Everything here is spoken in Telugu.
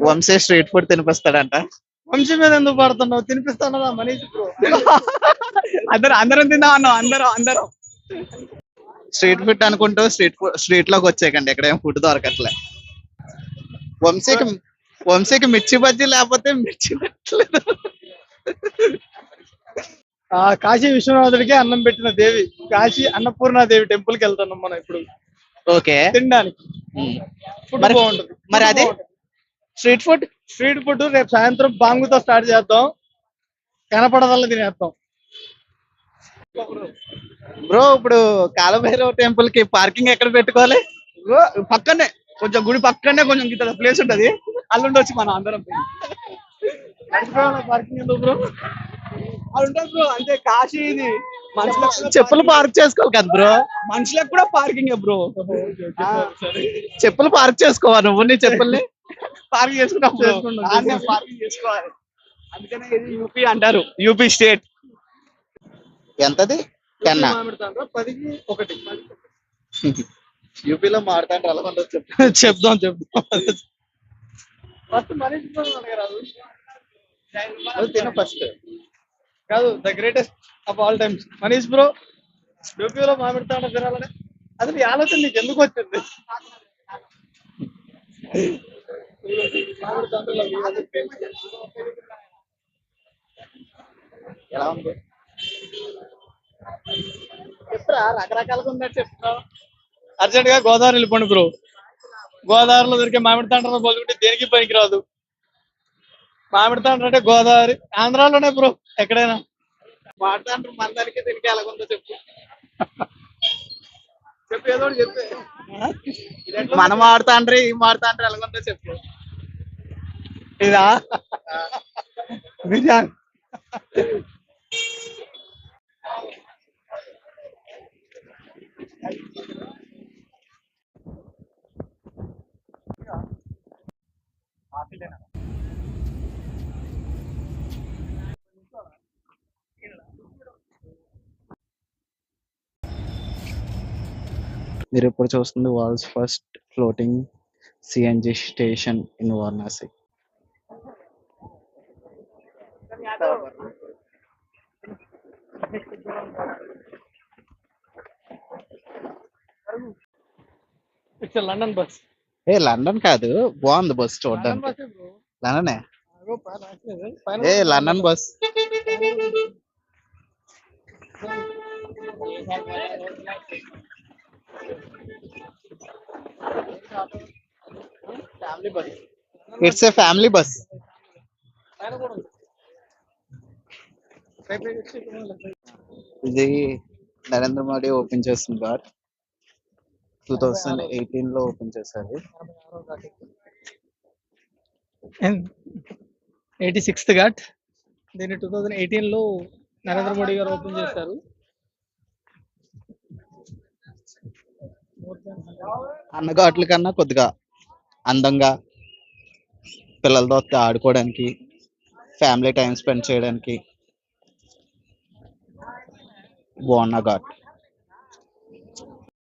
వంశీ స్ట్రీట్ ఫుడ్ తినిపిస్తాడంట. వంశీ మీద ఎందుకు పడుతున్నావు? తినిపిస్తాను మనీష్ బ్రో. అందరం తిందాం అన్నాం, అందరం. స్ట్రీట్ ఫుడ్ అనుకుంటూ స్ట్రీట్ లోకి వచ్చేయకండి, ఇక్కడ ఏం ఫుడ్ దొరకట్లే. వంశీకి మిర్చి బజ్జీ లేకపోతే మిర్చి పెట్టలేదు. కాశీ విశ్వనాథుడికి అన్నం పెట్టిన దేవి కాశీ అన్నపూర్ణ దేవి టెంపుల్ కి వెళ్తున్నాం మనం ఇప్పుడు ఓకే, తినడానికి. ఫుడ్ బాగుంటది. మరి అది స్ట్రీట్ ఫుడ్ రేపు సాయంత్రం బాంగుతో స్టార్ట్ చేద్దాం, కనపడదల్లా తినేస్తాం. బ్రో ఇప్పుడు కాలభైరవ టెంపుల్ కి పార్కింగ్ ఎక్కడ పెట్టుకోవాలి? పక్కనే కొంచెం గుడి పక్కనే కొంచెం ఇంత ప్లేస్ ఉంటది, అల్లుండొచ్చు మనం అందరం. పార్కింగ్ ఎందుకు బ్రో? అది ఉంటుంది బ్రో, అంటే కాశీ ఇది చెప్పులు పార్క్ చేసుకోవాలి కదా బ్రో. మనుషులకు కూడా పార్కింగ్ బ్రో. చెప్పులు పార్క్ చేసుకోవాలి, నువ్వు నీ చెప్పుల్ని పార్కింగ్ పార్కింగ్ చేసుకోవాలి. అందుకనే ఇది యూపీ అంటారు, యూపీ స్టేట్. ఎంతది? 10 10కి 1. యూపీలో మాడతాంటే ఎలా ఉండదు చెప్దాం. ఫస్ట్ మనీష్ బ్రో అడగరాదు. తిన ఫస్ట్. కాదు, the greatest of all times Manish bro. యూపీలో మామిడి తాండ్ర తినాలని అసలు ఈ ఆలోచన నీకు ఎందుకు వచ్చింది? మామిడి తాండ్రలో ఎలా ఉంది చెప్తారా? రకరకాలుగా ఉన్నట్టు చెప్తున్నావు. అర్జెంట్ గా గోదావరి వెళ్ళిపోండి బ్రో. గోదావరిలో దొరికే మామిడి తాండ్ర పోలుకుంటే దేనికి పనికిరాదు. మామిడి తాండ్ర అంటే గోదావరి, ఆంధ్రాలోనే బ్రో, ఎక్కడైనా. మాడతాండ్రు మందానికి దీనికి ఎలాగుందో చెప్పు. ఏదో ఒకటి చెప్పే. మనం ఆడుతాండ్రి ఈ మాడతాండ్రి ఎలాగుందో చెప్పు. ఇదా బిర్యానీ? మీరు ఇప్పుడు చూస్తుంది world's first floating CNG station in Varanasi. It's London bus. London కాదు, బాగుంది బస్ చూడడానికి. లండనే, London bus. It's a family bus. ఇది నరేంద్ర మోడీ ఓపెన్ చేస్తుంది బార్. 2018 లో ఓపెన్ చేశారు. 86th ఘాట్. దీన్ని 2018 లో నరేంద్ర మోడీ గారు ఓపెన్ చేశారు. అన్నఘాట్ల కన్నా కొద్దిగా అందంగా పిల్లలతో ఆడుకోవడానికి, ఫ్యామిలీ టైం స్పెండ్ చేయడానికి బాగున్న ఘాట్.